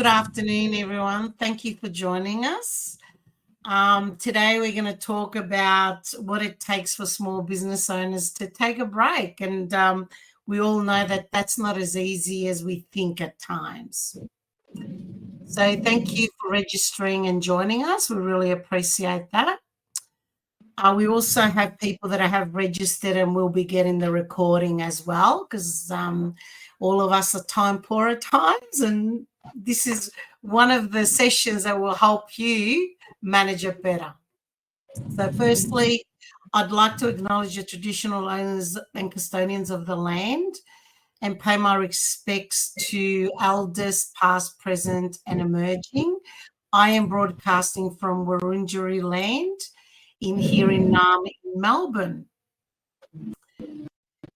Good afternoon, everyone. Thank you for joining us. Today, we're going to talk about what it takes for small business owners to take a break. And we all know that that's not as easy as we think at times. So thank you for registering and joining us. We really appreciate that. We also have people that have registered and will be getting the recording as well, because all of us are time poor at times, and this is one of the sessions that will help you manage it better. So firstly, I'd like to acknowledge the traditional owners and custodians of the land and pay my respects to elders past, present and emerging. I am broadcasting from Wurundjeri land here in Melbourne.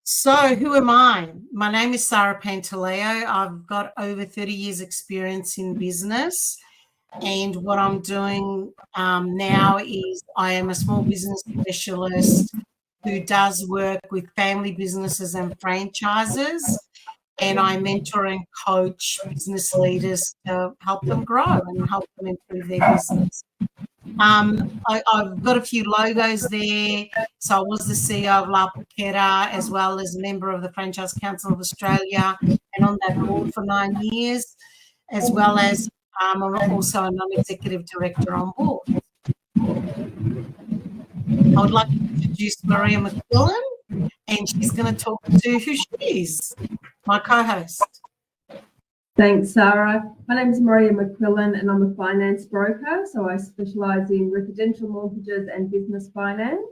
So who am I? My name is Sara Pantaleo. I've got over 30 years experience in business, and what I'm doing now is I am a small business specialist who does work with family businesses and franchises, and I mentor and coach business leaders to help them grow and help them improve their business. I've got a few logos there. So I was the CEO of La Paqueta, as well as a member of the Franchise Council of Australia, and on that board for 9 years, as well as I'm also a non-executive director on board. I would like to introduce Maria Mcquillan, and she's going to talk to who she is, my co-host. Thanks, Sara. My name is Maria Mcquillan and I'm a finance broker, so I specialise in residential mortgages and business finance.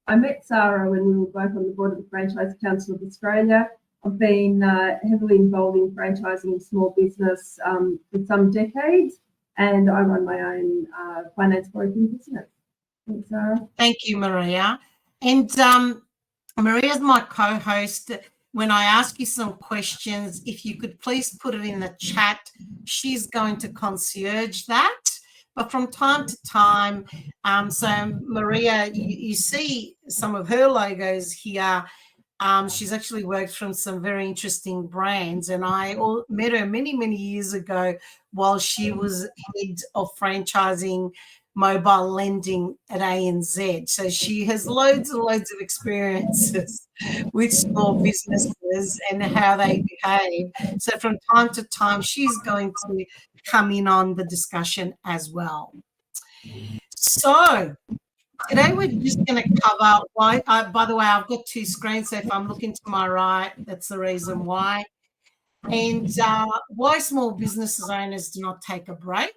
I met Sara when we were both on the board of the Franchise Council of Australia. I've been heavily involved in franchising and small business for some decades, and I run my own finance broking business. Thanks, Sara. Thank you, Maria. And Maria's my co-host. When I ask you some questions, if you could please put it in the chat, she's going to concierge that. But from time to time, so Maria, you see some of her logos here. She's actually worked from some very interesting brands, and I met her many, many years ago while she was head of franchising mobile lending at ANZ. So she has loads and loads of experiences with small businesses and how they behave. So from time to time, she's going to come in on the discussion as well. So today we're just going to cover why, by the way, I've got two screens, so if I'm looking to my right, that's the reason why. And why small business owners do not take a break.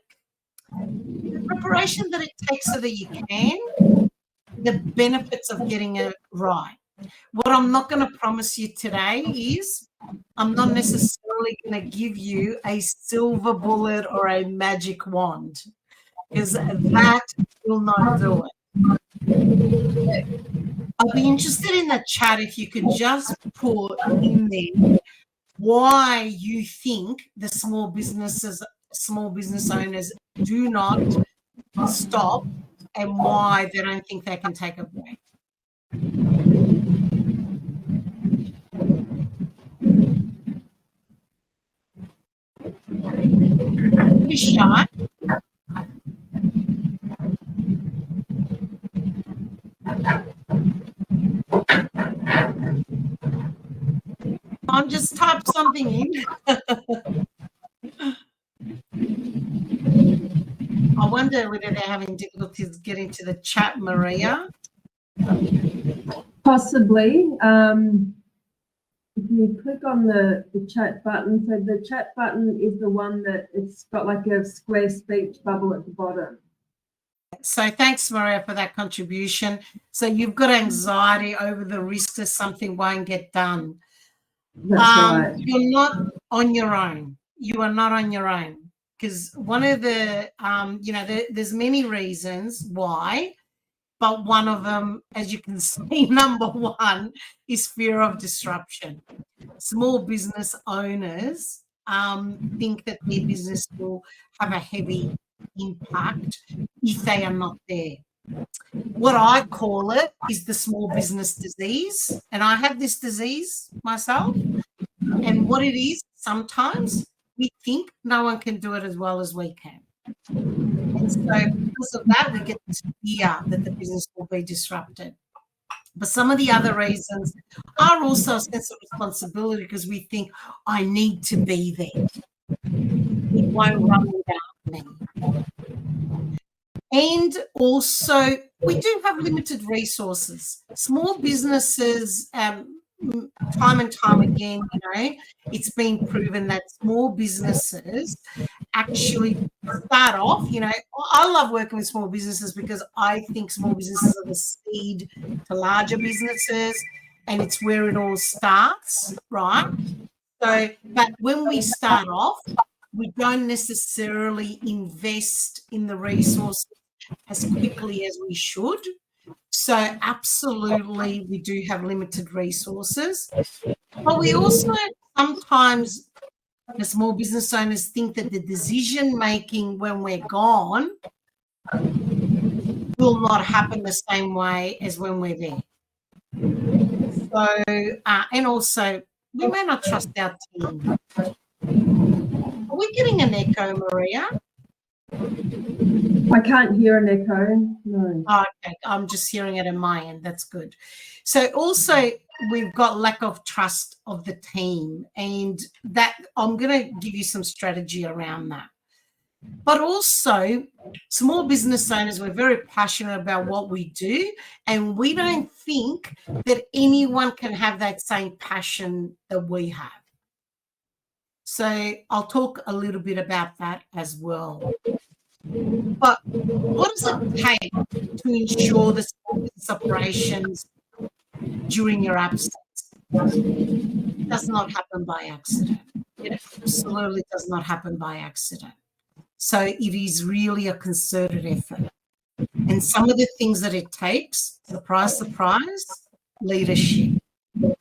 The preparation that it takes so that you can, the benefits of getting it right. What I'm not going to promise you today is I'm not necessarily going to give you a silver bullet or a magic wand, because that will not do it. I'll be interested in the chat if you could just put in there why you think the small business owners do not stop and why they don't think they can take a break. Be shy. Just type something in. I wonder whether they're having difficulties getting to the chat, Maria. Possibly. If you click on the chat button, so the chat button is the one that it's got like a square speech bubble at the bottom. So thanks, Maria, for that contribution. So you've got anxiety over the risk that something won't get done. That's right. You're not on your own. You are not on your own, because one of the, there's many reasons why, but one of them, as you can see, number one is fear of disruption. Small business owners think that their business will have a heavy impact if they are not there. What I call it is the small business disease, and I have this disease myself. And what it is, sometimes we think no one can do it as well as we can. And so because of that, we get this fear that the business will be disrupted. But some of the other reasons are also a sense of responsibility because we think, I need to be there. It won't run without me. And also, we do have limited resources. Small businesses, time and time again, it's been proven that small businesses actually start off, I love working with small businesses because I think small businesses are the seed to larger businesses, and it's where it all starts, right? So, but when we start off, we don't necessarily invest in the resources as quickly as we should. So absolutely, we do have limited resources. But we also sometimes, as small business owners, think that the decision-making when we're gone will not happen the same way as when we're there. So, and also, we may not trust our team. Are we getting an echo, Maria? I can't hear an echo, no. Oh, okay, I'm just hearing it in my end. That's good. So also, we've got lack of trust of the team, and that I'm going to give you some strategy around that. But also, small business owners, we're very passionate about what we do, and we don't think that anyone can have that same passion that we have. So I'll talk a little bit about that as well. But what does it take to ensure the business operations during your absence? It does not happen by accident. It absolutely does not happen by accident. So it is really a concerted effort. And some of the things that it takes, surprise, surprise, leadership.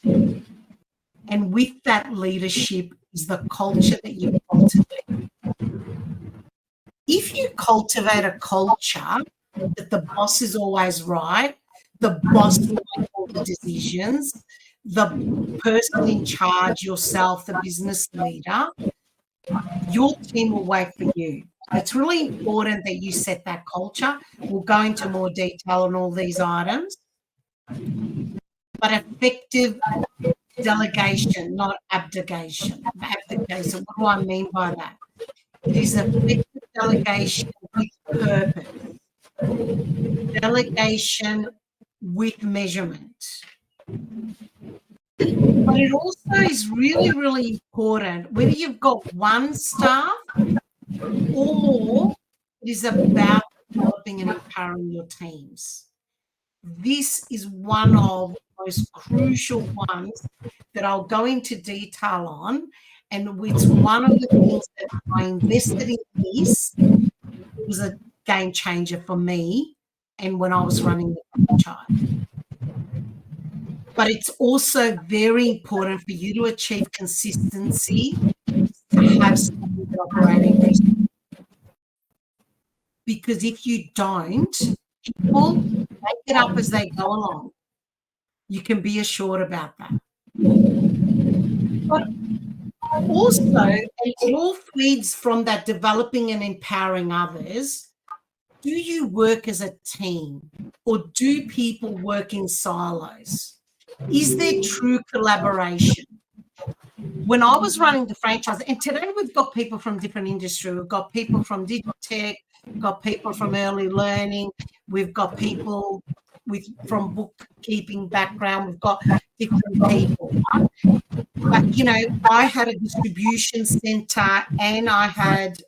And with that leadership is the culture that you cultivate. If you cultivate a culture that the boss is always right, the boss will make all the decisions, the person in charge, yourself, the business leader, your team will wait for you. It's really important that you set that culture. We'll go into more detail on all these items. But effective delegation, not abdication. Abdication, what do I mean by that? It is effective delegation with purpose. Delegation with measurement. But it also is really, really important, whether you've got one staff or it is about developing and empowering your teams. This is one of the most crucial ones that I'll go into detail on, and it's one of the things that I invested in this. It was a game changer for me and when I was running the franchise. But it's also very important for you to achieve consistency, to have standard operating procedures. Because if you don't, people make it up as they go along. You can be assured about that. But also, it all feeds from that developing and empowering others. Do you work as a team, or do people work in silos? Is there true collaboration? When I was running the franchise, and today we've got people from different industries. We've got people from digital tech, we've got people from early learning, we've got people from bookkeeping background, we've got different people. But, I had a distribution center and I had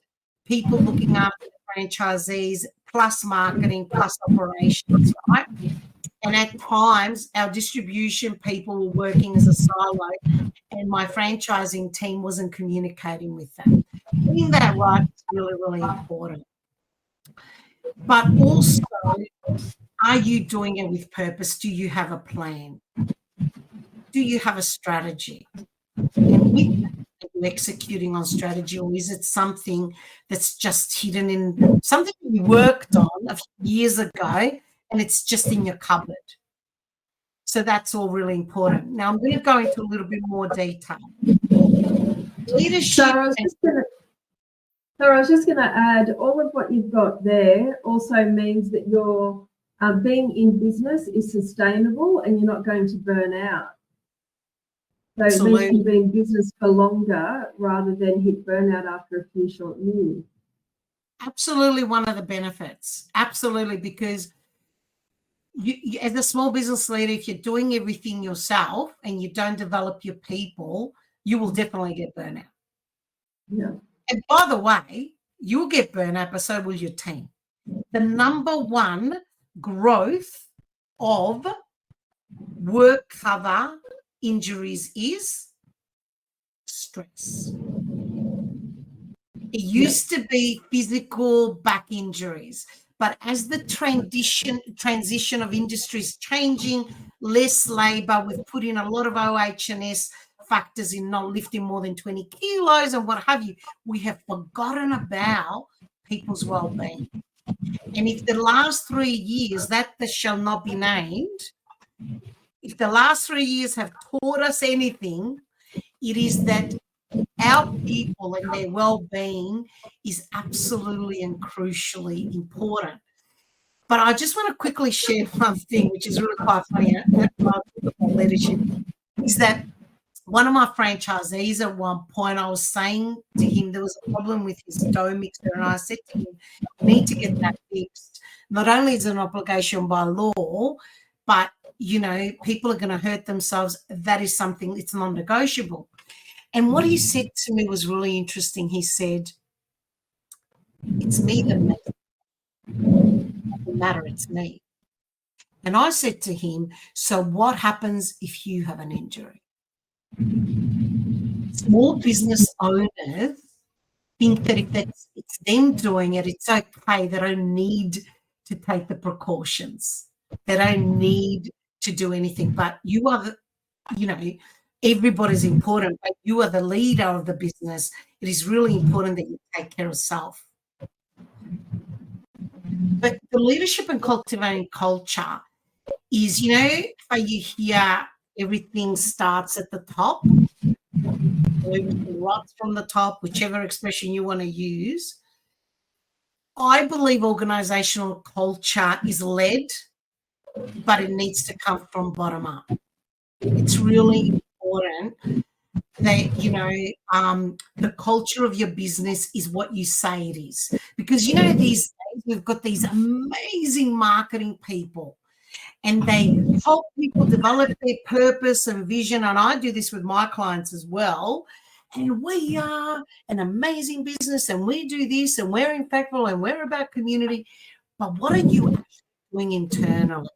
people looking after the franchisees, plus marketing, plus operations, right? And at times, our distribution people were working as a silo and my franchising team wasn't communicating with them. Getting that right is really, really important. But also, are you doing it with purpose? Do you have a plan? Do you have a strategy? And with that, are you executing on strategy, or is it something that's just hidden in something you worked on a few years ago and it's just in your cupboard? So that's all really important. Now I'm going to go into a little bit more detail. Leadership. Sarah, I was just going to add, all of what you've got there also means that your being in business is sustainable and you're not going to burn out. So it means you can be in business for longer rather than hit burnout after a few short years. Absolutely one of the benefits. Absolutely, because you, as a small business leader, if you're doing everything yourself and you don't develop your people, you will definitely get burnout. Yeah. And by the way, you'll get burnout, but so will your team. The number one growth of work cover injuries is stress. It used to be physical back injuries, but as the transition of industries changing, less labor, we've put in a lot of OH&S factors in not lifting more than 20 kilos and what have you. We have forgotten about people's well-being. And if the last 3 years, that shall not be named, if the last 3 years have taught us anything, it is that our people and their well-being is absolutely and crucially important. But I just want to quickly share one thing, which is really quite funny about leadership, is that one of my franchisees at one point, I was saying to him there was a problem with his dough mixer, and I said to him, you need to get that fixed. Not only is it an obligation by law, but, you know, people are going to hurt themselves. That is something, it's non-negotiable. And what he said to me was really interesting. He said, it's me that makes it. It doesn't matter, it's me. And I said to him, so what happens if you have an injury? Small business owners think that if it's them doing it, it's okay. They don't need to take the precautions. They don't need to do anything. But you are the, you know, everybody's important, but you are the leader of the business. It is really important that you take care of self. But the leadership and cultivating culture is, you know, how you hear everything starts at the top, or everything runs from the top, whichever expression you want to use. I believe organizational culture is led, but it needs to come from bottom up. It's really important that, you know, the culture of your business is what you say it is. Because, you know, these days we've got these amazing marketing people and they help people develop their purpose and vision. And I do this with my clients as well. And we are an amazing business and we do this and we're impactful and we're about community. But what are you actually doing internally?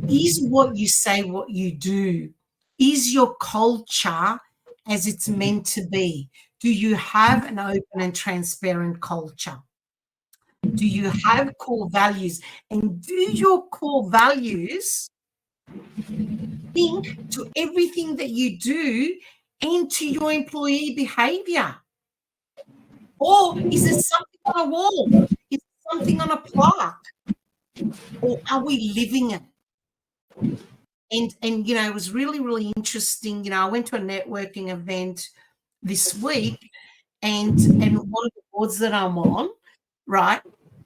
Is what you say what you do? Is your culture as it's meant to be? Do you have an open and transparent culture? Do you have core values? And do your core values link to everything that you do and to your employee behavior? Or is it something on a wall? Is it something on a plaque? Or are we living it? And you know, it was really, really interesting. You know, I went to a networking event this week, and one of the boards that I'm on, right,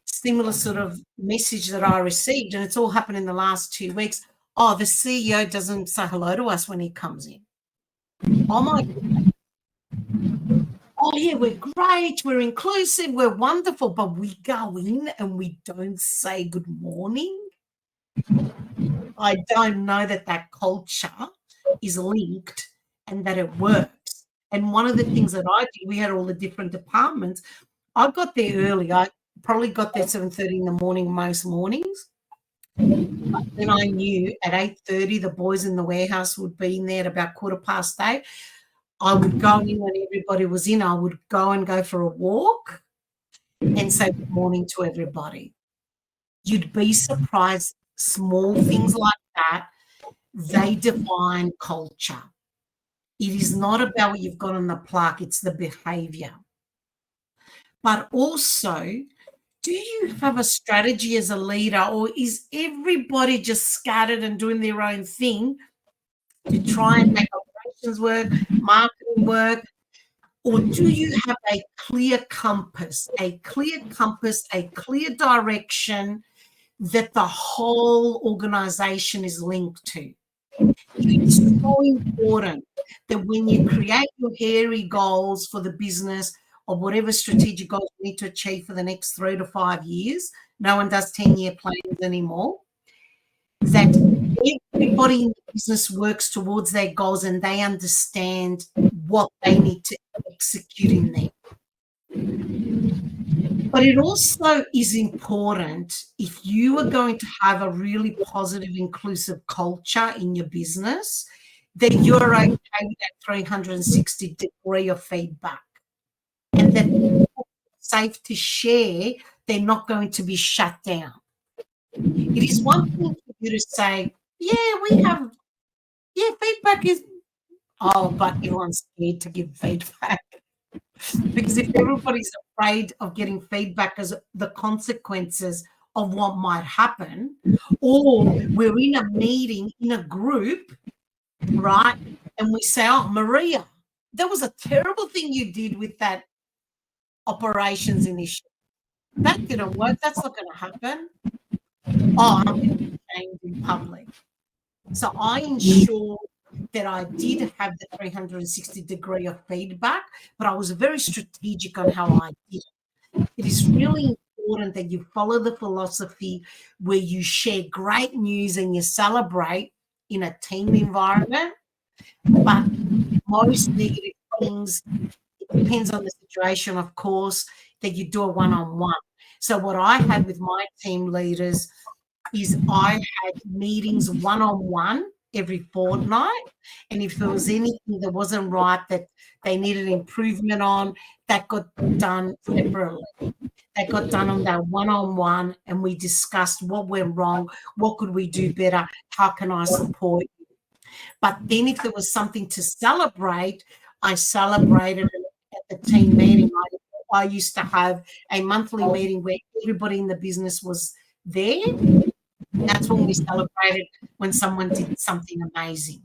similar sort of message that I received, and it's all happened in the last 2 weeks. Oh, the CEO doesn't say hello to us when he comes in. Oh my God. Oh yeah, we're great, we're inclusive, we're wonderful, but we go in and we don't say good morning. I don't know that that culture is linked and that it works. And one of the things that I did, we had all the different departments. I got there early. I probably got there 7:30 in the morning most mornings. But then I knew at 8:30 the boys in the warehouse would be in there at about 8:15. I would go in when everybody was in. I would go for a walk and say good morning to everybody. You'd be surprised. Small things like that, they define culture. It is not about what you've got on the plaque, it's the behavior. But also, do you have a strategy as a leader, or is everybody just scattered and doing their own thing to try and make operations work, marketing work, Or do you have a clear compass, a clear direction that the whole organization is linked to? It's so important that when you create your hairy goals for the business or whatever strategic goals you need to achieve for the next 3 to 5 years, no one does 10-year plans anymore, that everybody in the business works towards their goals and they understand what they need to execute in there. But it also is important, if you are going to have a really positive, inclusive culture in your business, that you're okay with that 360 degree of feedback, and that it's safe to share, they're not going to be shut down. It is one thing for you to say, feedback is, but everyone's scared to give feedback. Because if everybody's afraid of getting feedback as the consequences of what might happen, or we're in a meeting in a group, right, and we say, oh, Maria, that was a terrible thing you did with that operations initiative. That didn't work. That's not going to happen. Oh, I'm going to be shamed in public. So I ensure that I did have the 360 degree of feedback, but I was very strategic on how I did it. It is really important that you follow the philosophy where you share great news and you celebrate in a team environment, but most negative things, it depends on the situation, of course, that you do a one-on-one. So what I had with my team leaders is I had meetings one-on-one every fortnight, and if there was anything that wasn't right that they needed improvement on, that got done separately. That got done on that one-on-one, and we discussed what went wrong, what could we do better, how can I support you. But then if there was something to celebrate, I celebrated at the team meeting. I used to have a monthly meeting where everybody in the business was there. That's when we celebrated when someone did something amazing.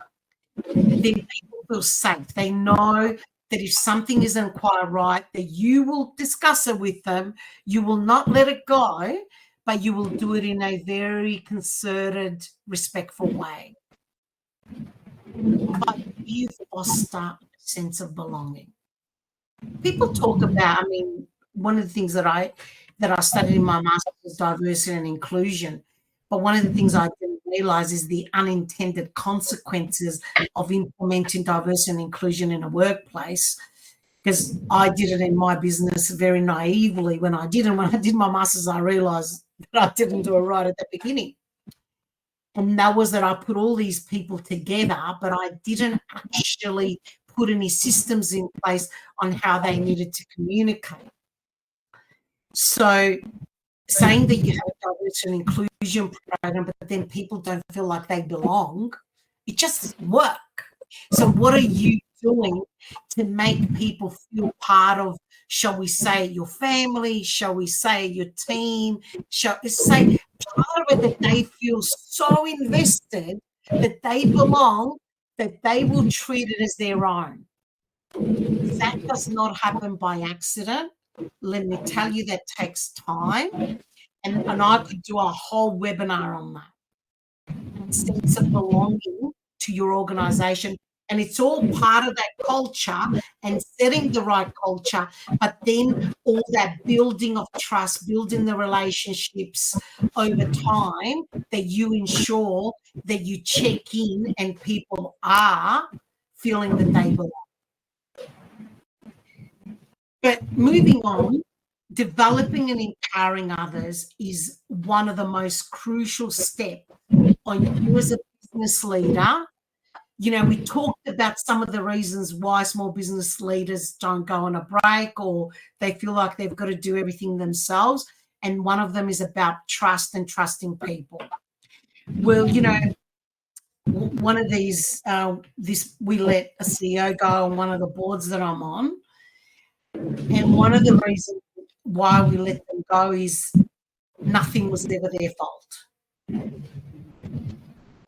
Then people feel safe. They know that if something isn't quite right, that you will discuss it with them. You will not let it go, but you will do it in a very concerted, respectful way. But you foster a sense of belonging. People talk about, one of the things that I studied in my master's was diversity and inclusion. But one of the things I didn't realize is the unintended consequences of implementing diversity and inclusion in a workplace, because I did it in my business very naively when I did. And when I did my master's, I realized that I didn't do it right at the beginning. And that was that I put all these people together, but I didn't actually put any systems in place on how they needed to communicate. So saying that you have a diversity and inclusion program, but then people don't feel like they belong, it just doesn't work. So what are you doing to make people feel part of, shall we say, your family, shall we say, your team, shall we say, part of it, that they feel so invested that they belong, that they will treat it as their own. That does not happen by accident. Let me tell you, that takes time. And I could do a whole webinar on that. Sense of belonging to your organization. And it's all part of that culture and setting the right culture, but then all that building of trust, building the relationships over time, that you ensure that you check in and people are feeling that they belong. But moving on, developing and empowering others is one of the most crucial steps on you as a business leader. You know, we talked about some of the reasons why small business leaders don't go on a break, or they feel like they've got to do everything themselves. And one of them is about trust and trusting people. Well, you know, one of these, we let a CEO go on one of the boards that I'm on. And one of the reasons why we let them go is nothing was ever their fault.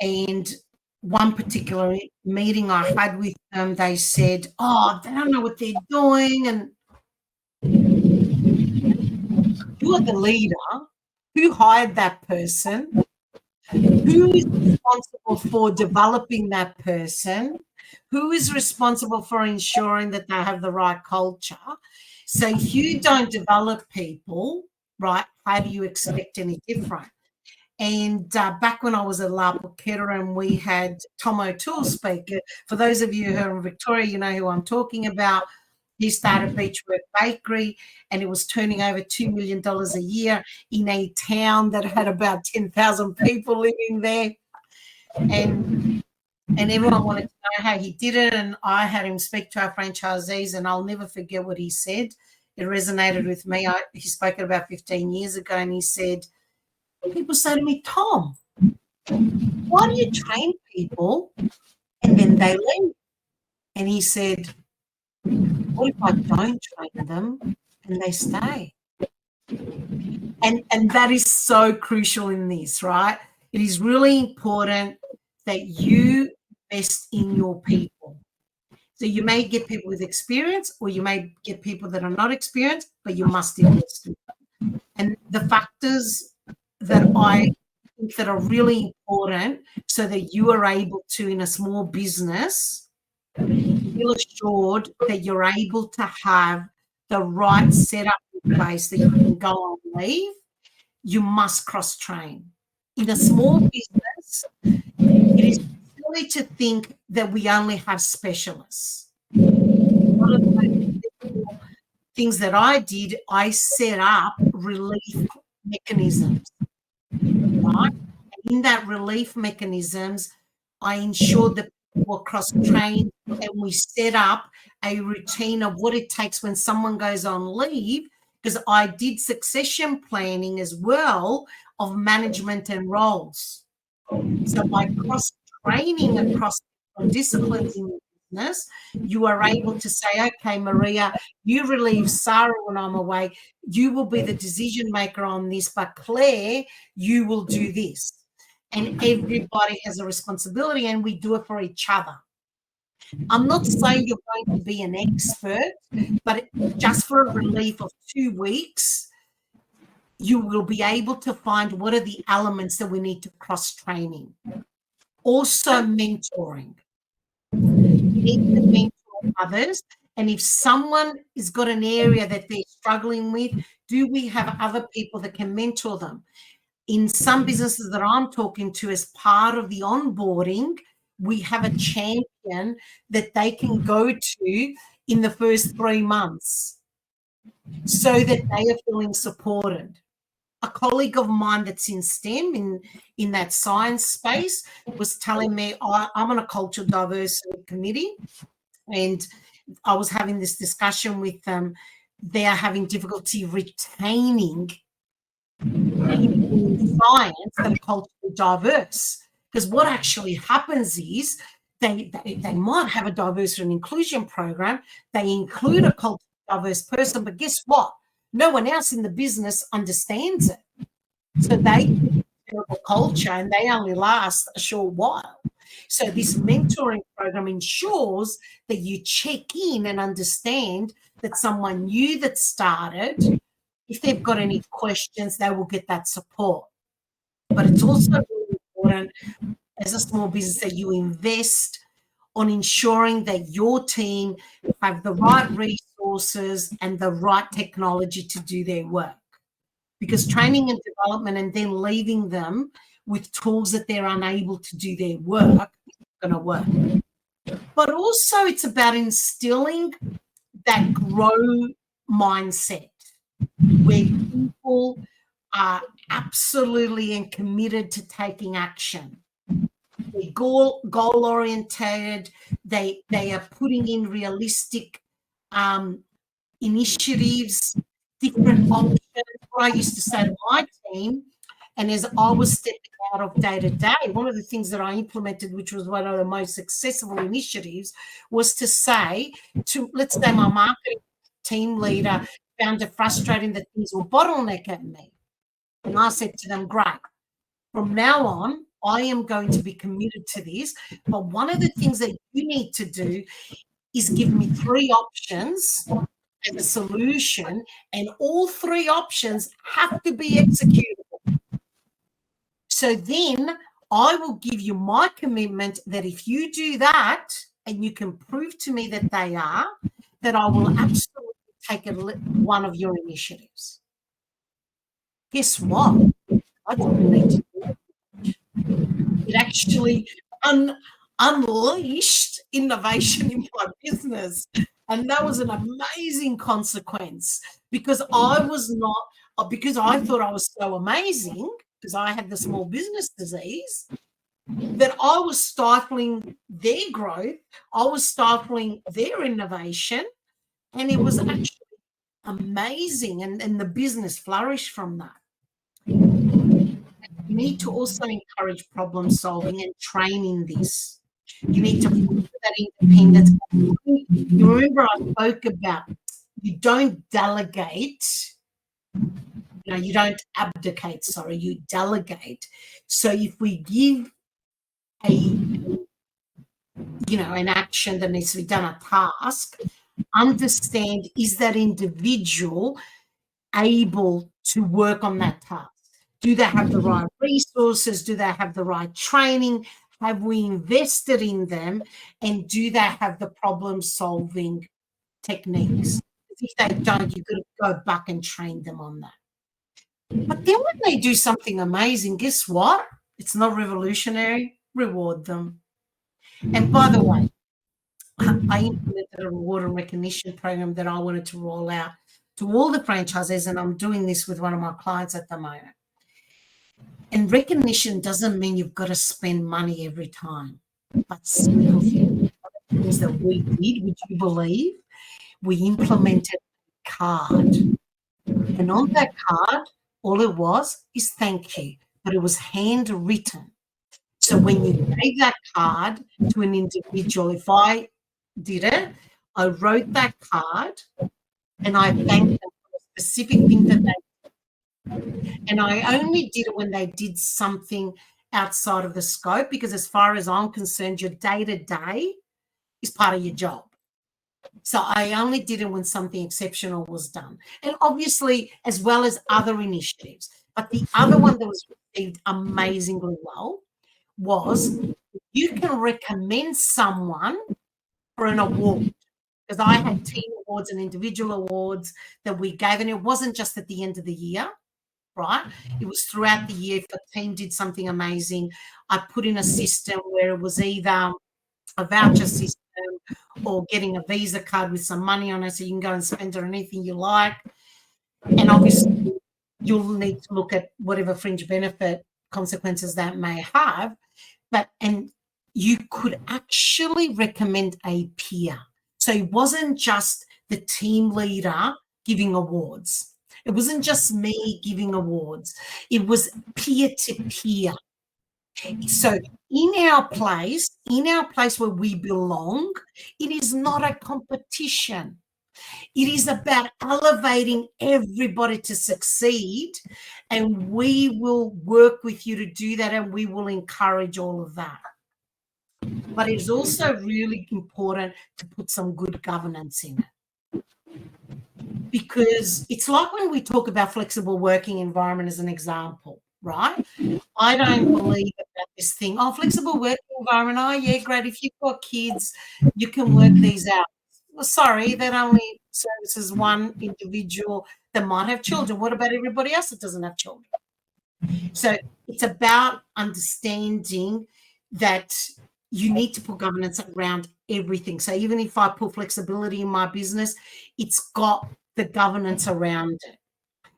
And one particular meeting I had with them, they said, oh, they don't know what they're doing. And you are the leader. Who hired that person? Who is responsible for developing that person? Who is responsible for ensuring that they have the right culture? So if you don't develop people, right, how do you expect any different? And back when I was at La Porchetta and we had Tom O'Toole speak, for those of you who are in Victoria, you know who I'm talking about. He started Beachwork Bakery and it was turning over $2 million a year in a town that had about 10,000 people living there. And everyone wanted to know how he did it. And I had him speak to our franchisees, and I'll never forget what he said. It resonated with me. He spoke it about 15 years ago, and he said, people say to me, Tom, why do you train people and then they leave? And he said, what if I don't train them and they stay? And that is so crucial in this, right? It is really important that you invest in your people. So you may get people with experience or you may get people that are not experienced, but you must invest in them. And the factors that I think that are really important so that you are able to, in a small business, feel assured that you're able to have the right setup in place that you can go on leave, you must cross-train. In a small business, it is silly to think that we only have specialists. One of the things that I did, I set up relief mechanisms, right? And in that relief mechanisms, I ensured that people were cross-trained and we set up a routine of what it takes when someone goes on leave, because I did succession planning as well of management and roles. So by cross-training across disciplines in the business, you are able to say, okay, Maria, you relieve Sara when I'm away. You will be the decision maker on this, but Claire, you will do this. And everybody has a responsibility and we do it for each other. I'm not saying you're going to be an expert, but just for a relief of 2 weeks, you will be able to find what are the elements that we need to cross-training. Also mentoring. You need to mentor others. And if someone has got an area that they're struggling with, do we have other people that can mentor them? In some businesses that I'm talking to, as part of the onboarding, we have a champion that they can go to in the first 3 months so that they are feeling supported. A colleague of mine that's in STEM, in that science space, was telling me, I'm on a cultural diversity committee, and I was having this discussion with them. They are having difficulty retaining people in science that are culturally diverse. Because what actually happens is they might have a diversity and inclusion program. They include a culturally diverse person, but guess what? No one else in the business understands it. So they develop a culture and they only last a short while. So this mentoring program ensures that you check in and understand that someone new that started, if they've got any questions, they will get that support. But it's also really important as a small business that you invest on ensuring that your team have the right resources and the right technology to do their work. Because training and development and then leaving them with tools that they're unable to do their work is not going to work. But also it's about instilling that grow mindset where people are absolutely and committed to taking action. They're goal-oriented. They are putting in realistic initiatives, different options. What I used to say to my team, and as I was stepping out of day-to-day, one of the things that I implemented, which was one of the most successful initiatives, was to say to, let's say my marketing team leader found it frustrating that things were bottlenecking me. And I said to them, great, from now on, I am going to be committed to this. But one of the things that you need to do is give me 3 options as a solution, and all 3 options have to be executable. So then I will give you my commitment that if you do that and you can prove to me that they are, that I will absolutely take one of your initiatives. Guess what? I didn't need to do it. It actually unleashed innovation in my business. And that was an amazing consequence because I thought I was so amazing because I had the small business disease that I was stifling their growth. I was stifling their innovation, and it was actually amazing. And the business flourished from that. You need to also encourage problem solving and train in this. You need to put that independence. You remember I spoke about you don't delegate, you don't abdicate, you delegate. So if we give an action that needs to be done, a task, understand, is that individual able to work on that task? Do they have the right resources? Do they have the right training? Have we invested in them? And do they have the problem-solving techniques? If they don't, you've got to go back and train them on that. But then when they do something amazing, guess what? It's not revolutionary. Reward them. And by the way, I implemented a reward and recognition program that I wanted to roll out to all the franchises, and I'm doing this with one of my clients at the moment. And recognition doesn't mean you've got to spend money every time, but simple things that we did, would you believe? We implemented a card. And on that card, all it was is thank you, but it was handwritten. So when you gave that card to an individual, if I did it, I wrote that card and I thanked them for a specific thing that they did. And I only did it when they did something outside of the scope, because as far as I'm concerned, your day-to-day is part of your job. So I only did it when something exceptional was done. And obviously, as well as other initiatives. But the other one that was received amazingly well was you can recommend someone for an award. Because I had team awards and individual awards that we gave, and it wasn't just at the end of the year, right? It was throughout the year. If the team did something amazing, I put in a system where it was either a voucher system or getting a Visa card with some money on it so you can go and spend it on anything you like. And obviously, you'll need to look at whatever fringe benefit consequences that may have. And you could actually recommend a peer. So it wasn't just the team leader giving awards. It wasn't just me giving awards. It was peer to peer. So in our place where we belong, it is not a competition. It is about elevating everybody to succeed, and we will work with you to do that, and we will encourage all of that. But it's also really important to put some good governance in it, because it's like when we talk about flexible working environment as an example, right? I don't believe about this thing, flexible working environment, yeah, great. If you've got kids, you can work these out. Well, sorry, that only services one individual that might have children. What about everybody else that doesn't have children? So it's about understanding that you need to put governance around everything. So even if I put flexibility in my business, it's got the governance around it.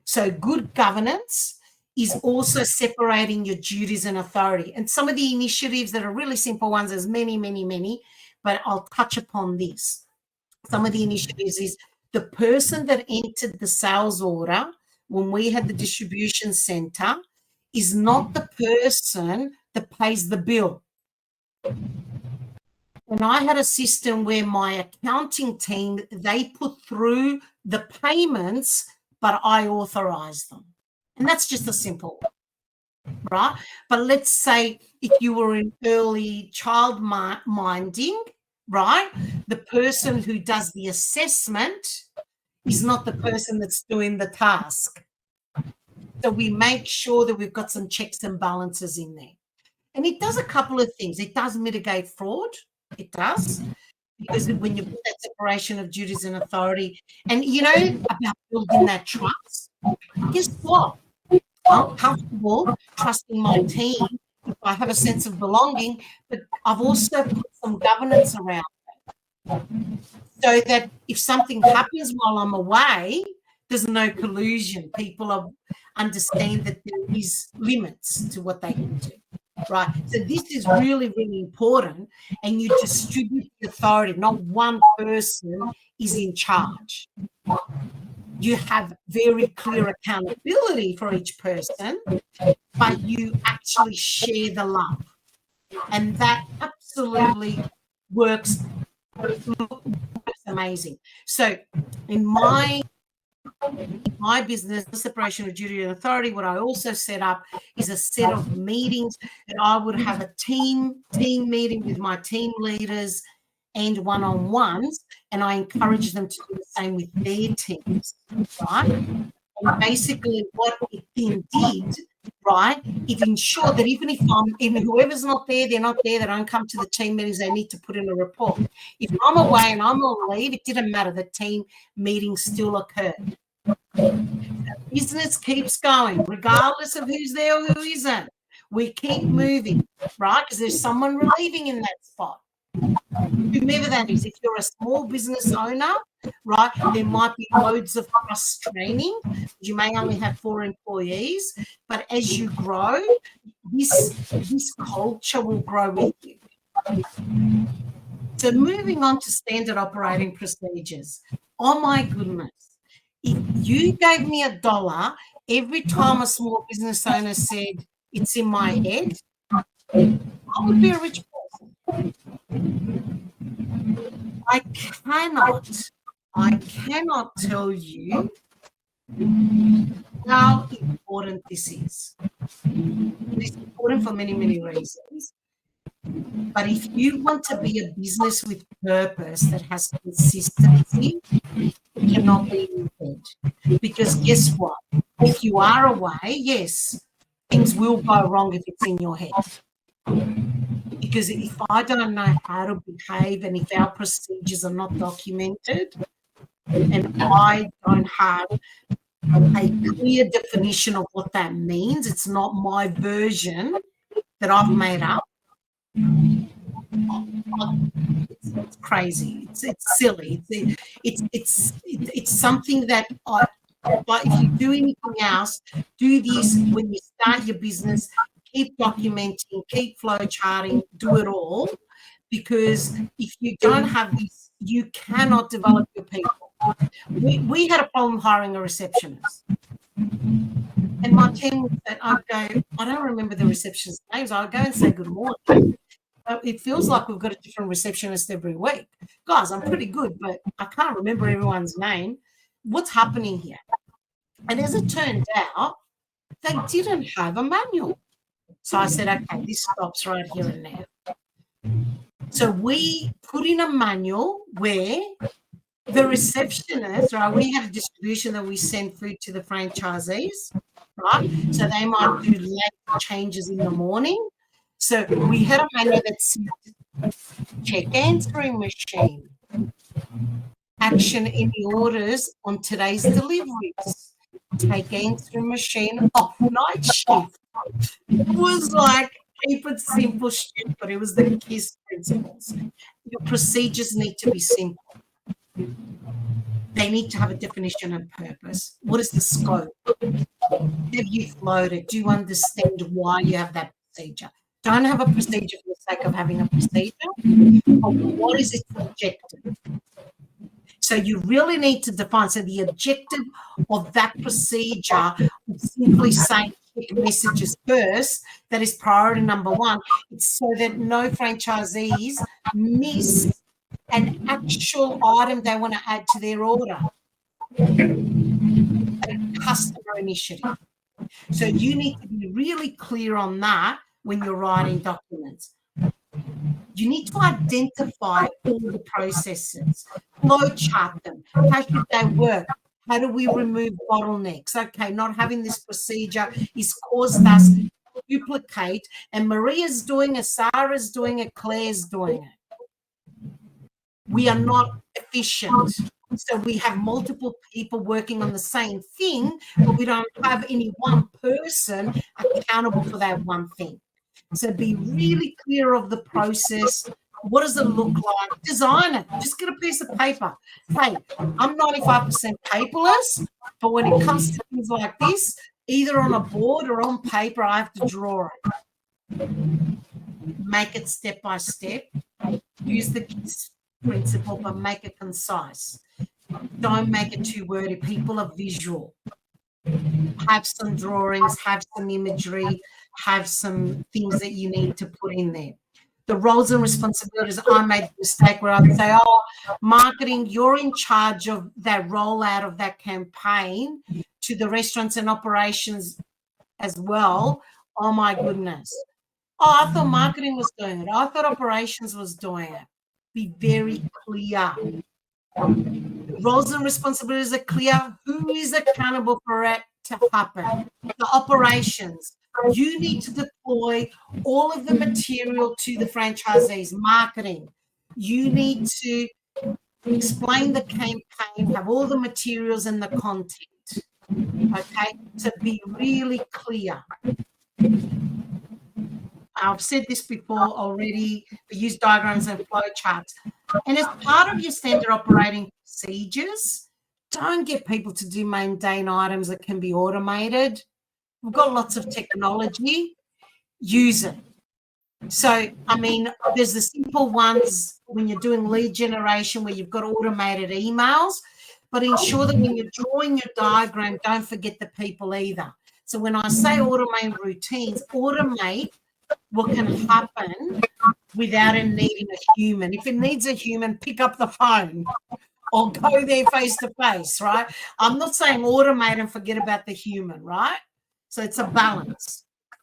So good governance is also separating your duties and authority. And some of the initiatives that are really simple ones, there's many, many, many, but I'll touch upon this. Some of the initiatives is the person that entered the sales order when we had the distribution center is not the person that pays the bill. And I had a system where my accounting team, they put through the payments, but I authorized them. And that's just a simple one. right? But let's say if you were in early child minding, right, the person who does the assessment is not the person that's doing the task. So we make sure that we've got some checks and balances in there. And it does a couple of things. It does mitigate fraud. It does. Because when you put that separation of duties and authority, and you know about building that trust, guess what? I'm comfortable trusting my team if I have a sense of belonging, but I've also put some governance around so that if something happens while I'm away, there's no collusion. People understand that there is limits to what they can do. Right. So this is really, really important. And you distribute the authority. Not one person is in charge. You have very clear accountability for each person, but you actually share the love. And that absolutely works amazing. So in my business, the separation of duty and authority, what I also set up is a set of meetings that I would have a team meeting with my team leaders and one-on-ones, and I encourage them to do the same with their teams, right? And basically what it then did, right, it ensured that even if whoever's not there, they're not there, they don't come to the team meetings, they need to put in a report. If I'm away and I'm on leave, it didn't matter, the team meeting still occurred. Business keeps going, regardless of who's there or who isn't. We keep moving, right? Because there's someone relieving in that spot. Whomever that is, if you're a small business owner, right, there might be loads of cross training. You may only have 4 employees, but as you grow, this culture will grow with you. So moving on to standard operating procedures. Oh my goodness. If you gave me $1 every time a small business owner said, it's in my head, I would be a rich person. I cannot tell you how important this is. It's important for many, many reasons. But if you want to be a business with purpose that has consistency, it cannot be in your head. Because guess what? If you are away, yes, things will go wrong if it's in your head. Because if I don't know how to behave and if our procedures are not documented and I don't have a clear definition of what that means, it's not my version that I've made up, it's crazy. It's silly. It's something that but if you do anything else, do this when you start your business. Keep documenting, keep flow charting, do it all, because if you don't have this, you cannot develop your people. We had a problem hiring a receptionist. And my team would say, I'd go, I don't remember the receptionist's names. I'd go and say good morning. It feels like we've got a different receptionist every week. Guys, I'm pretty good, but I can't remember everyone's name. What's happening here? And as it turned out, they didn't have a manual. So I said, okay, this stops right here and now. So we put in a manual where the receptionist, right, we had a distribution that we send food to the franchisees, right? So they might do late changes in the morning. So we had a manual that said, check answering machine, action any orders on today's deliveries, take answering machine off night shift. It was like, keep it simple, stupid. It was the KISS principles. Your procedures need to be simple. They need to have a definition and purpose. What is the scope? Have you flowed it? Do you understand why you have that procedure? Don't have a procedure for the sake of having a procedure. But what is its objective? So you really need to define. So the objective of that procedure is simply saying check messages first. That is priority number one. It's so that no franchisees miss an actual item they want to add to their order. A customer initiative. So you need to be really clear on that when you're writing documents. You need to identify all the processes, flow chart them. How should they work? How do we remove bottlenecks? Okay, not having this procedure is caused us to duplicate, and Maria's doing it, Sara's doing it, Claire's doing it. We are not efficient. So we have multiple people working on the same thing, but we don't have any one person accountable for that one thing. So be really clear of the process. What does it look like? Design it. Just get a piece of paper. Hey, I'm 95% paperless, but when it comes to things like this, either on a board or on paper, I have to draw it. Make it step by step. Use the KISS principle, but make it concise. Don't make it too wordy. People are visual. Have some drawings, have some imagery, have some things that you need to put in there. The roles and responsibilities, I made a mistake where I'd say, oh, marketing, you're in charge of that rollout of that campaign to the restaurants and operations as well. Oh, my goodness. Oh, I thought marketing was doing it. I thought operations was doing it. Be very clear. Roles and responsibilities are clear. Who is accountable for it to happen? The operations. You need to deploy all of the material to the franchisees. Marketing. You need to explain the campaign, have all the materials and the content. Okay? So be really clear. I've said this before already. We use diagrams and flow charts. And as part of your standard operating procedures, don't get people to do mundane items that can be automated. We've got lots of technology. Use it. So, I mean, there's the simple ones when you're doing lead generation where you've got automated emails, but ensure that when you're drawing your diagram, don't forget the people either. So when I say automate routines, automate what can happen without it needing a human. If it needs a human, pick up the phone or go there face to face, right? I'm not saying automate and forget about the human, right? So it's a balance.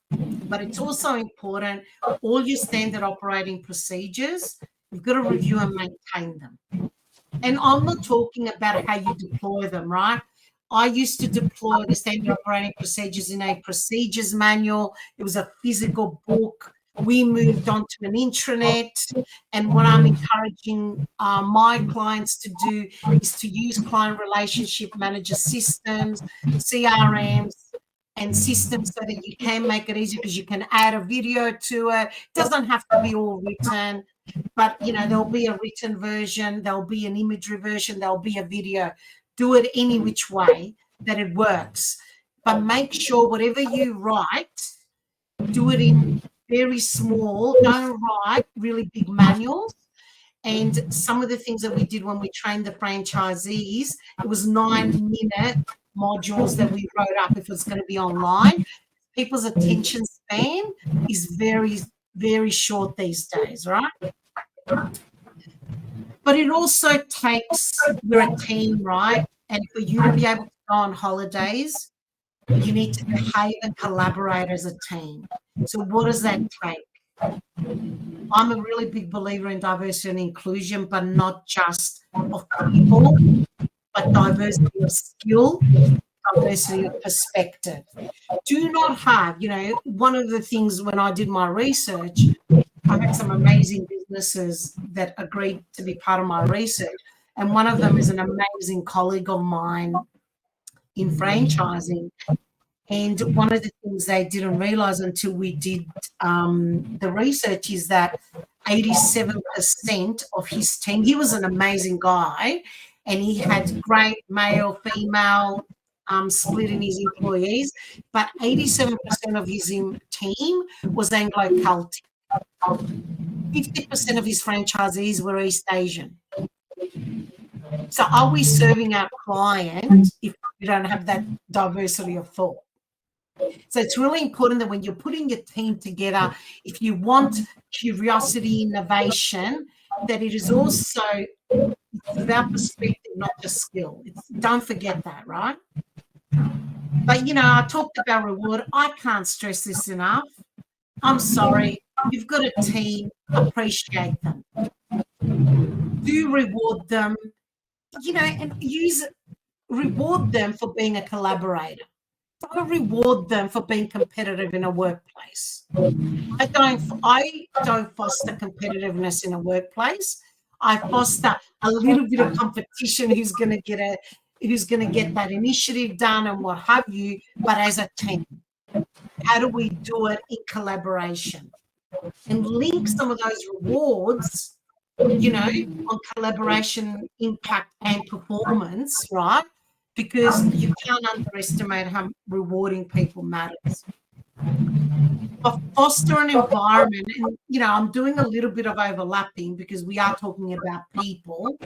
But it's also important, all your standard operating procedures, you've got to review and maintain them. And I'm not talking about how you deploy them, right? I used to deploy the standard operating procedures in a procedures manual. It was a physical book. We moved on to an intranet. And what I'm encouraging my clients to do is to use client relationship manager systems, CRMs, and systems so that you can make it easy because you can add a video to it. It doesn't have to be all written, but, you know, there'll be a written version, there'll be an imagery version, there'll be a video. Do it any which way that it works. But make sure whatever you write, do it in very small. Don't write really big manuals. And some of the things that we did when we trained the franchisees, it was 9-minute modules that we wrote up if it's going to be online. People's attention span is very, very short these days, right? But it also takes, we're a team, right? And for you to be able to go on holidays, you need to behave and collaborate as a team. So what does that take? I'm a really big believer in diversity and inclusion, but not just of people, but diversity of skill, diversity of perspective. Do not have, you know, one of the things when I did my research, I had some amazing businesses that agreed to be part of my research. And one of them is an amazing colleague of mine in franchising. And one of the things they didn't realize until we did the research is that 87% of his team, he was an amazing guy, and he had great male, female split in his employees, but 87% of his team was Anglo-Celtic. 50% of his franchisees were East Asian. So are we serving our client if we don't have that diversity of thought? So it's really important that when you're putting your team together, if you want curiosity, innovation, that it is also about perspective, not just skill. Don't forget that, right? But, I talked about reward. I can't stress this enough. I'm sorry. You've got a team. Appreciate them. Do reward them, and reward them for being a collaborator. Don't reward them for being competitive in a workplace. I don't foster competitiveness in a workplace. I foster a little bit of competition who's going to get that initiative done and what have you, but as a team. How do we do it in collaboration? And link some of those rewards, on collaboration, impact, and performance, right? Because you can't underestimate how rewarding people matters. But foster an environment, and I'm doing a little bit of overlapping because we are talking about people.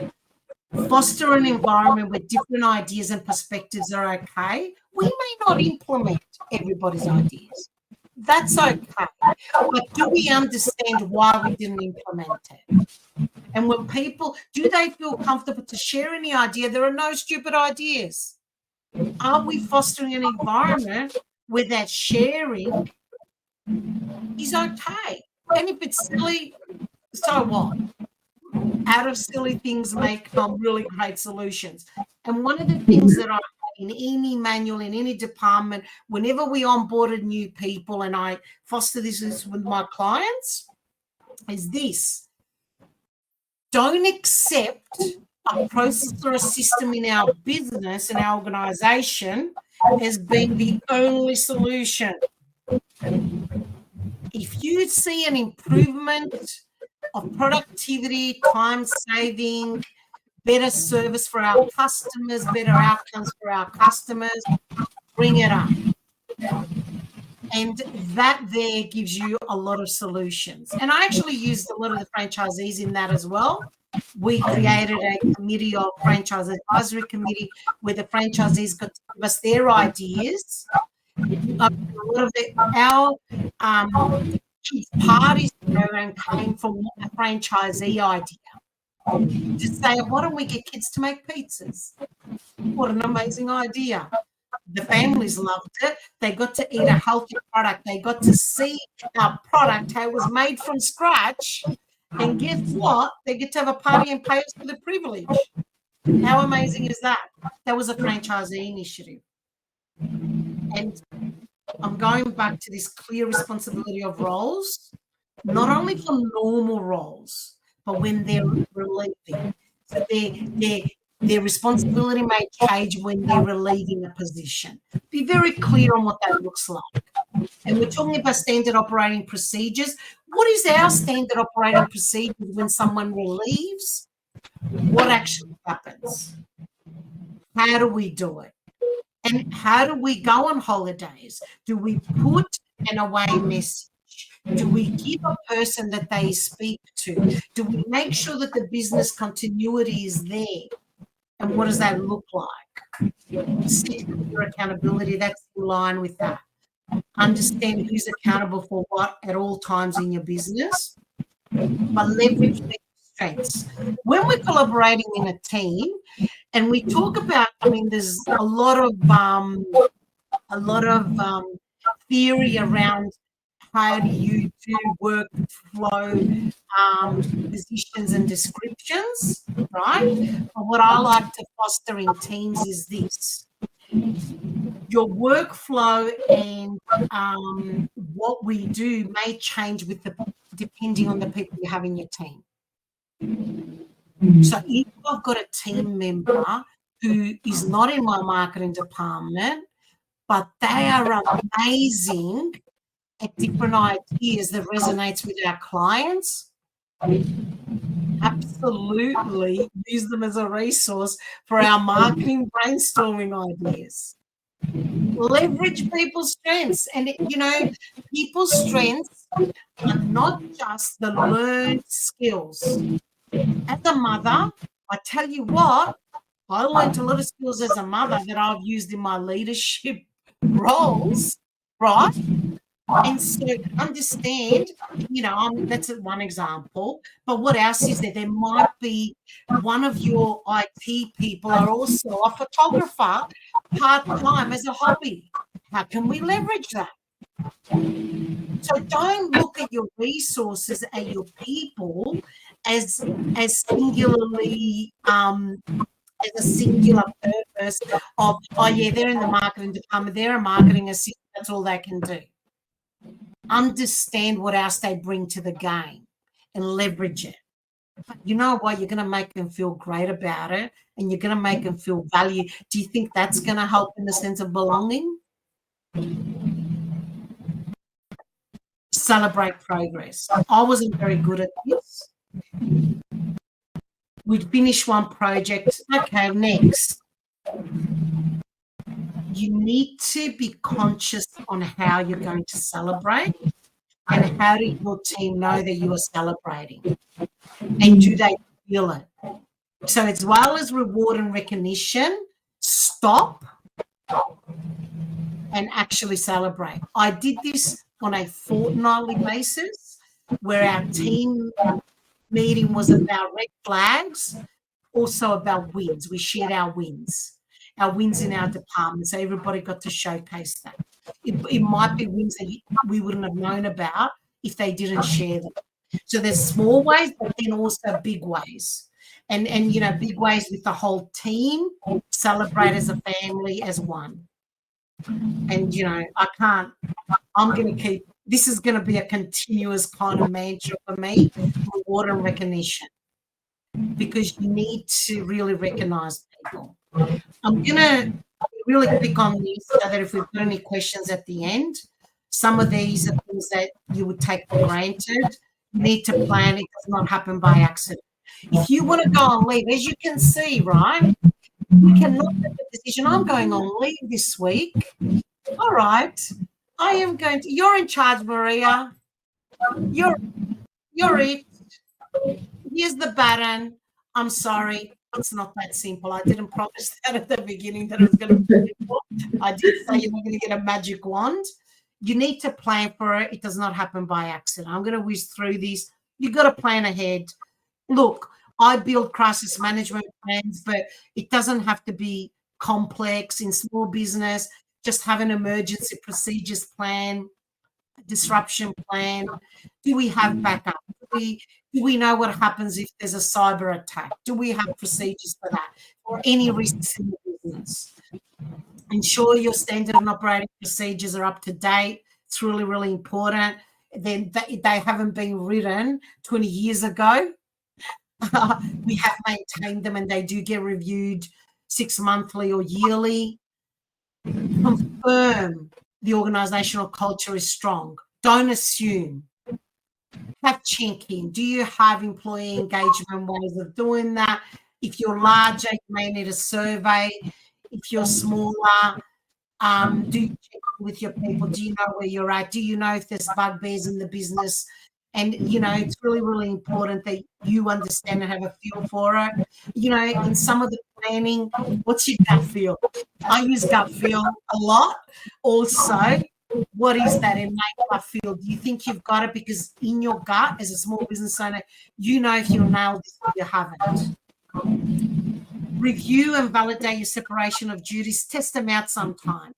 Foster an environment where different ideas and perspectives are okay. We may not implement everybody's ideas. That's okay. But do we understand why we didn't implement it? And when people, do they feel comfortable to share any idea? There are no stupid ideas. Are we fostering an environment where that sharing is okay? And if it's silly, so what? Out of silly things may come really great solutions. And one of the things that I in any manual, in any department, whenever we onboarded new people, and I foster this with my clients, is this: don't accept a process or a system in our business, in our organization, as being the only solution. If you see an improvement of productivity, time saving, better service for our customers, better outcomes for our customers, bring it up. And that there gives you a lot of solutions. And I actually used a lot of the franchisees in that as well. We created a committee of franchise advisory committee where the franchisees got to give us their ideas. A lot of our kids' parties program came from a franchisee idea. To say, why don't we get kids to make pizzas? What an amazing idea. The families loved it. They got to eat a healthy product. They got to see our product, how it was made from scratch. And guess what? They get to have a party and pay us for the privilege. How amazing is that? That was a franchisee initiative. And I'm going back to this clear responsibility of roles, not only for normal roles, but when they're relieving. So their responsibility may change when they're relieving a position. Be very clear on what that looks like. And we're talking about standard operating procedures. What is our standard operating procedure when someone relieves? What actually happens? How do we do it? And how do we go on holidays? Do we put an away message? Do we give a person that they speak to? Do we make sure that the business continuity is there? And what does that look like? Set your accountability, that's in line with that. Understand who's accountable for what at all times in your business, but leverage their strengths. When we're collaborating in a team, and we talk about, there's a lot of theory around how do you do workflow positions and descriptions, right? But what I like to foster in teams is this. Your workflow and what we do may change depending on the people you have in your team. So if I've got a team member who is not in my marketing department, but they are amazing at different ideas that resonates with our clients, absolutely use them as a resource for our marketing brainstorming ideas. Leverage people's strengths. And, people's strengths are not just the learned skills. As a mother, I tell you what, I learned a lot of skills as a mother that I've used in my leadership roles, right? And so understand, that's one example, but what else is there? There might be one of your IT people are also a photographer part-time as a hobby. How can we leverage that? So don't look at your resources and your people as singularly as a singular purpose of, oh yeah, they're in the marketing department, they're a marketing assistant, that's all they can do. Understand what else they bring to the game and leverage it. But you know what? You're going to make them feel great about it, and you're going to make them feel valued. Do you think that's going to help in the sense of belonging? Celebrate progress. I wasn't very good at this. We'd finish one project. Okay, next. You need to be conscious on how you're going to celebrate, and how do your team know that you are celebrating, and do they feel it? So as well as reward and recognition, stop and actually celebrate. I did this on a fortnightly basis where our team meeting was about red flags, also about wins. We shared our wins in our department, so everybody got to showcase that. It might be wins that we wouldn't have known about if they didn't share them. So there's small ways, but then also big ways. And you know, big ways with the whole team, celebrate as a family, as one. And, you know, this is going to be a continuous kind of mantra for me, reward and recognition, because you need to really recognize people. I'm going to really click on this so that if we've got any questions at the end, some of these are things that you would take for granted. You need to plan. It does not happen by accident. If you want to go on leave, as you can see, right, you cannot make a decision. I'm going on leave this week. All right. I am going to, you're in charge, Maria. You're it. Here's the button. I'm sorry. It's not that simple. I didn't promise that at the beginning that it was going to be simple. I did say you're not going to get a magic wand. You need to plan for it. It does not happen by accident. I'm going to whiz through this. You've got to plan ahead. Look, I build crisis management plans, but it doesn't have to be complex. In small business, just have an emergency procedures plan, a disruption plan. Do we have backup? Do we know what happens if there's a cyber attack? Do we have procedures for that, or any risks in the business? Ensure your standard and operating procedures are up to date. It's really, really important. Then they haven't been written 20 years ago. We have maintained them, and they do get reviewed 6 monthly or yearly. Confirm the organisational culture is strong. Don't assume. Have check-in. Do you have employee engagement ways of doing that? If you're larger, you may need a survey. If you're smaller, do you check with your people? Do you know where you're at? Do you know if there's bugbears in the business? And, you know, it's really, really important that you understand and have a feel for it. You know, in some of the planning, what's your gut feel? I use gut feel a lot. Also, what is that innate gut feel? Do you think you've got it? Because in your gut, as a small business owner, you know if you'll nail this or you haven't. Review and validate your separation of duties. Test them out sometimes.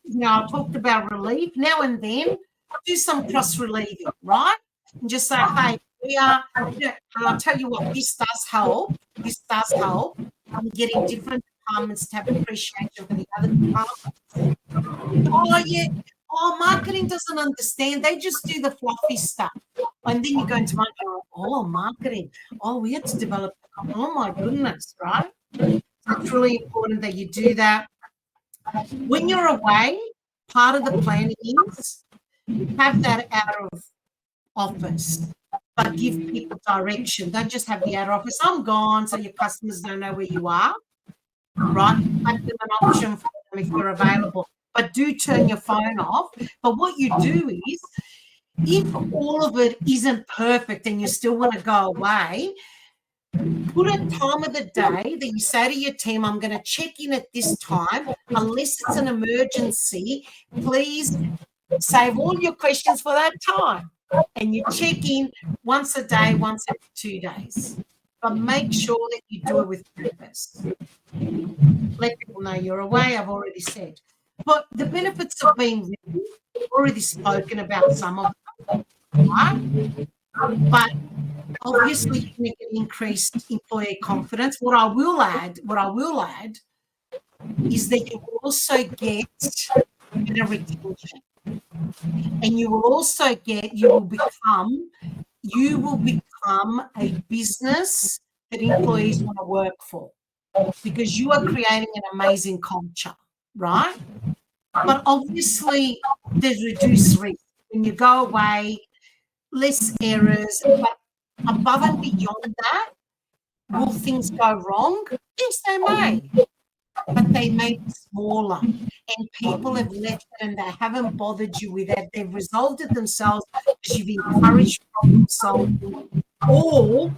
You know, I talked about relief. Now and then, do some cross-relieving, right? And just say, hey, and I'll tell you what, this does help. This does help. I'm getting different departments to have appreciation for the other departments. Oh, yeah. Oh, marketing doesn't understand. They just do the fluffy stuff. And then you go into marketing. Oh, marketing. Oh, we had to develop. Oh, my goodness, right? So it's really important that you do that. When you're away, part of the planning is have that out of office, but give people direction. Don't just have the out of office. I'm gone, so your customers don't know where you are, right? Make them an option for them if you're available. But do turn your phone off. But what you do is, if all of it isn't perfect and you still want to go away, put a time of the day that you say to your team, I'm going to check in at this time. Unless it's an emergency, please save all your questions for that time. And you check in once a day, once every 2 days. but make sure that you do it with purpose. Let people know you're away, I've already said. But the benefits of being written, we've already spoken about some of them, right? But obviously you can get increased employee confidence. What I will add is that you will also get better retention. And you will become a business that employees want to work for, because you are creating an amazing culture, right? But obviously there's reduced risk when you go away, less errors, but above and beyond that, will things go wrong? Yes, they may, but they may be smaller, and people have left it and they haven't bothered you with it. They've resolved it themselves because you've encouraged problem solving, or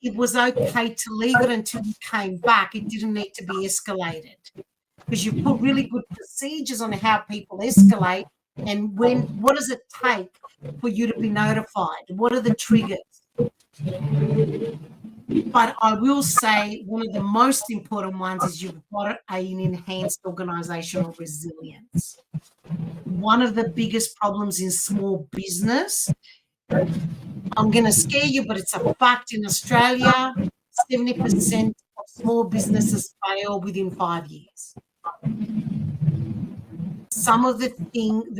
it was okay to leave it until you came back. It didn't need to be escalated because you put really good procedures on how people escalate and what does it take for you to be notified? What are the triggers? But I will say one of the most important ones is you've got an enhanced organisational resilience. One of the biggest problems in small business, I'm going to scare you, but it's a fact in Australia, 70% of small businesses fail within 5 years. Some of the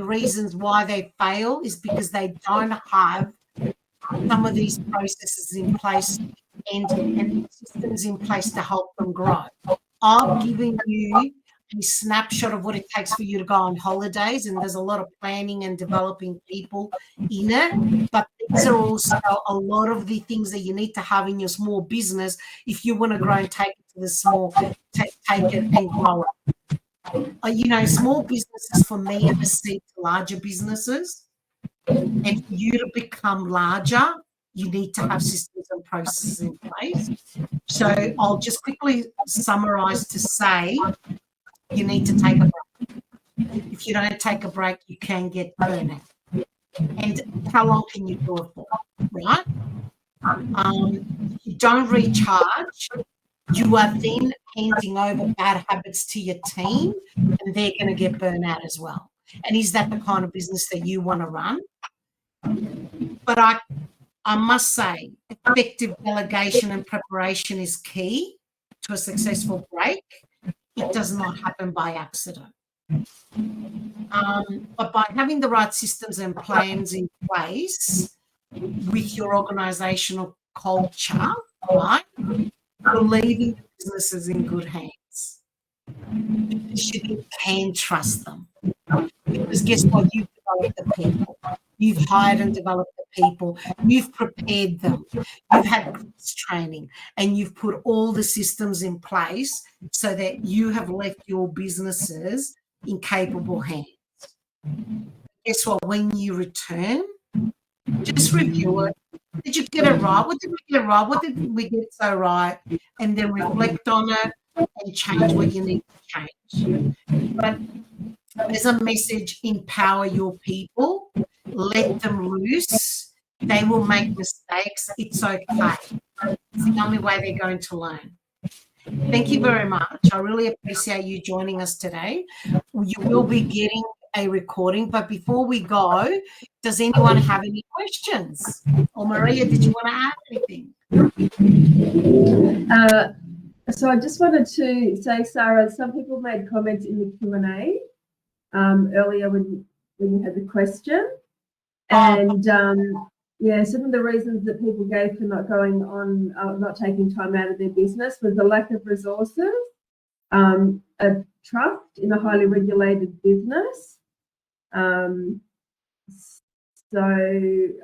reasons why they fail is because they don't have some of these processes in place and systems in place to help them grow. I've given you a snapshot of what it takes for you to go on holidays, and there's a lot of planning and developing people in it, but these are also a lot of the things that you need to have in your small business if you want to grow and take it to the small, take it and grow it. Small businesses for me are the seed to larger businesses, and for you to become larger, you need to have systems and processes in place. So I'll just quickly summarize to say you need to take a break. If you don't take a break, you can get burnout. And how long can you do it for, right? If you don't recharge, you are then handing over bad habits to your team, and they're going to get burnout as well. And is that the kind of business that you want to run? But I must say, effective delegation and preparation is key to a successful break. It does not happen by accident. But by having the right systems and plans in place with your organisational culture, right, you're leaving the businesses in good hands. Because you can trust them. Because guess what? You've developed the people. You've hired and developed the people. You've prepared them. You've had training, and you've put all the systems in place so that you have left your businesses in capable hands. Guess what? When you return, just review it. Did you get it right? What did we get right? What did we get so right? And then reflect on it and change what you need to change. But there's a message: empower your people, let them loose. They will make mistakes. It's okay. It's the only way they're going to learn. Thank you very much. I really appreciate you joining us today. You will be getting a recording, but before we go, does anyone have any questions? Or Maria, did you want to add anything? So I just wanted to say, Sara, some people made comments in the Q&A earlier when you had the question. And some of the reasons that people gave for not going on, not taking time out of their business was the lack of resources, a trust in a highly regulated business. So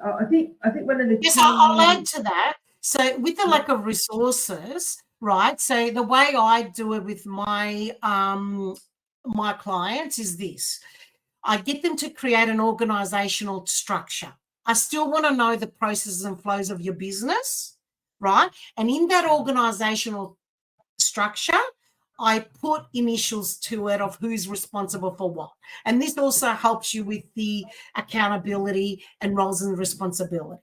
I think one of the yes, I'll add to that. So with the lack of resources, right? So the way I do it with my my clients is this: I get them to create an organizational structure. I still want to know the processes and flows of your business, right? And in that organizational structure, I put initials to it of who's responsible for what. And this also helps you with the accountability and roles and responsibility.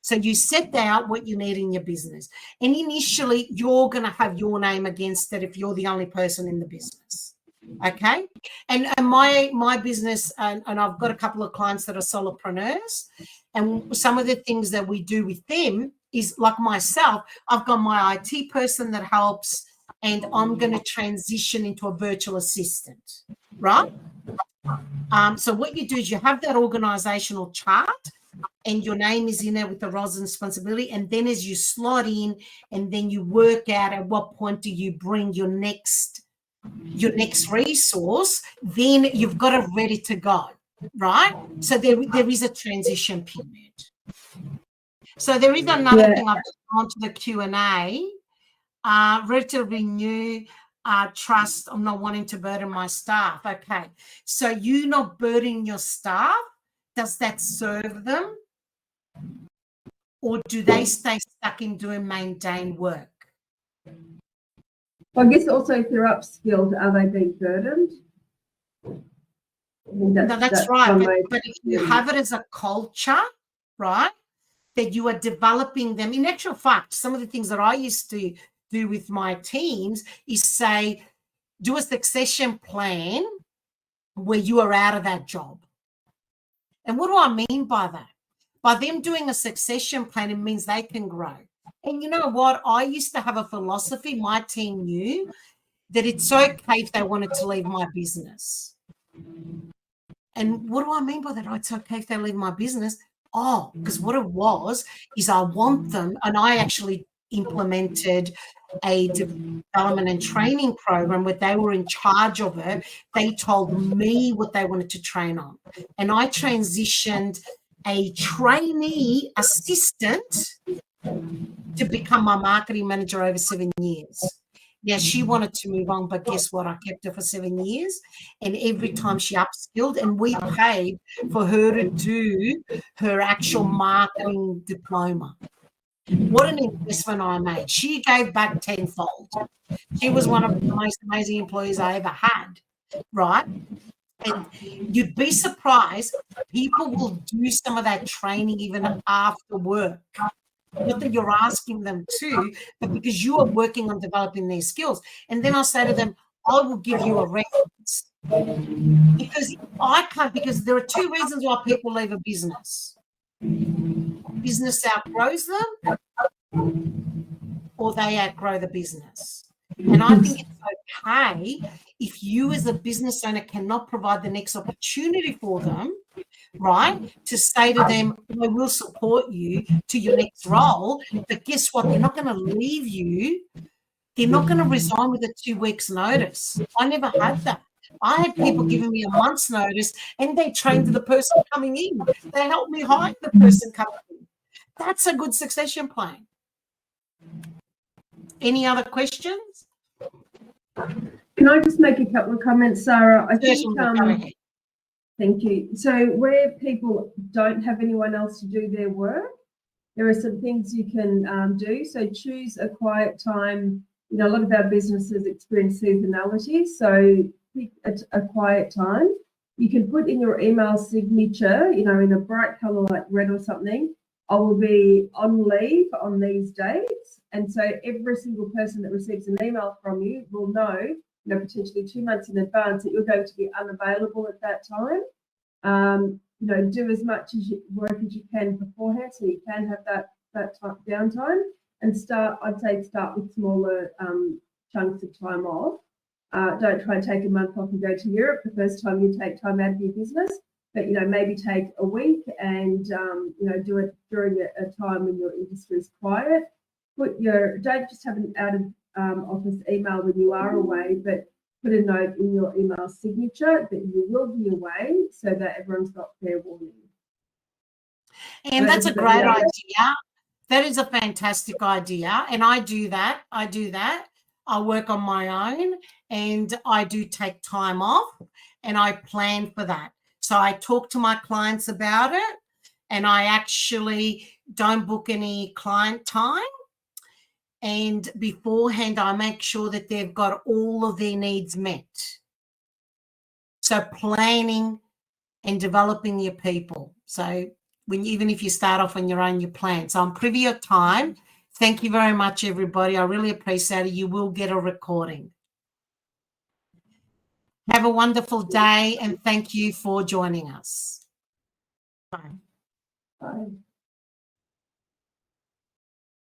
So you set out what you need in your business. And initially, you're going to have your name against it if you're the only person in the business. Okay? And my business, and I've got a couple of clients that are solopreneurs, and some of the things that we do with them is, like myself, I've got my IT person that helps, and I'm going to transition into a virtual assistant, right? So what you do is you have that organizational chart, and your name is in there with the roles and responsibility. And then as you slot in, and then you work out at what point do you bring your next resource, then you've got it ready to go, right? So there is a transition period. So there is another thing I've gone to the Q&A. Relatively new, trust, I'm not wanting to burden my staff. Okay, so you not burdening your staff, does that serve them? Or do they stay stuck in doing mundane work? Well, I guess also if they're upskilled, are they being burdened? That's right. But if you have it as a culture, right, that you are developing them, in actual fact, some of the things that I used to do with my teams is say, do a succession plan where you are out of that job. And what do I mean by that? By them doing a succession plan, it means they can grow. And you know what? I used to have a philosophy, my team knew, that it's okay if they wanted to leave my business. And what do I mean by that? Oh, it's okay if they leave my business. Oh, because what it was is I want them, and I actually implemented a development and training program where they were in charge of it. They told me what they wanted to train on. And I transitioned a trainee assistant to become my marketing manager over 7 years. Yeah, she wanted to move on, but guess what? I kept her for 7 years, and every time she upskilled, and we paid for her to do her actual marketing diploma. What an investment I made. She gave back tenfold. She was one of the most amazing employees I ever had, right? And you'd be surprised, people will do some of that training even after work. Not that you're asking them to, but because you are working on developing their skills. And then I'll say to them, I will give you a reference. Because I can't, because there are two reasons why people leave a business. Business outgrows them, or they outgrow the business. And I think it's okay if you as a business owner cannot provide the next opportunity for them, right, to say to them, I will support you to your next role, but guess what? They're not going to leave you. They're not going to resign with a 2 weeks notice. I never had that. I had people giving me a month's notice, and they trained the person coming in. They helped me hire the person coming in. That's a good succession plan. Any other questions? Can I just make a couple of comments, Sara? I think, Go ahead. thank you. So where people don't have anyone else to do their work, there are some things you can do. So choose a quiet time. You know, a lot of our businesses experience seasonality. So pick a quiet time. You can put in your email signature, you know, in a bright color like red or something. I will be on leave on these dates. And so every single person that receives an email from you will know, you know, potentially 2 months in advance that you're going to be unavailable at that time. You know, do as much work as you can beforehand so you can have that downtime, and I'd say start with smaller chunks of time off. Don't try and take a month off and go to Europe the first time you take time out of your business, but, you know, maybe take a week and, you know, do it during a time when your industry is quiet. Don't just have an out of office email when you are away, but put a note in your email signature that you will be away so that everyone's got fair warning. And that's a great idea. That is a fantastic idea. And I do that. I work on my own, and I do take time off, and I plan for that. So I talk to my clients about it, and I actually don't book any client time. And beforehand, I make sure that they've got all of their needs met. So planning and developing your people. So even if you start off on your own, you plan. So I'm privy of time. Thank you very much, everybody. I really appreciate it. You will get a recording. Have a wonderful day, and thank you for joining us. Bye. Bye.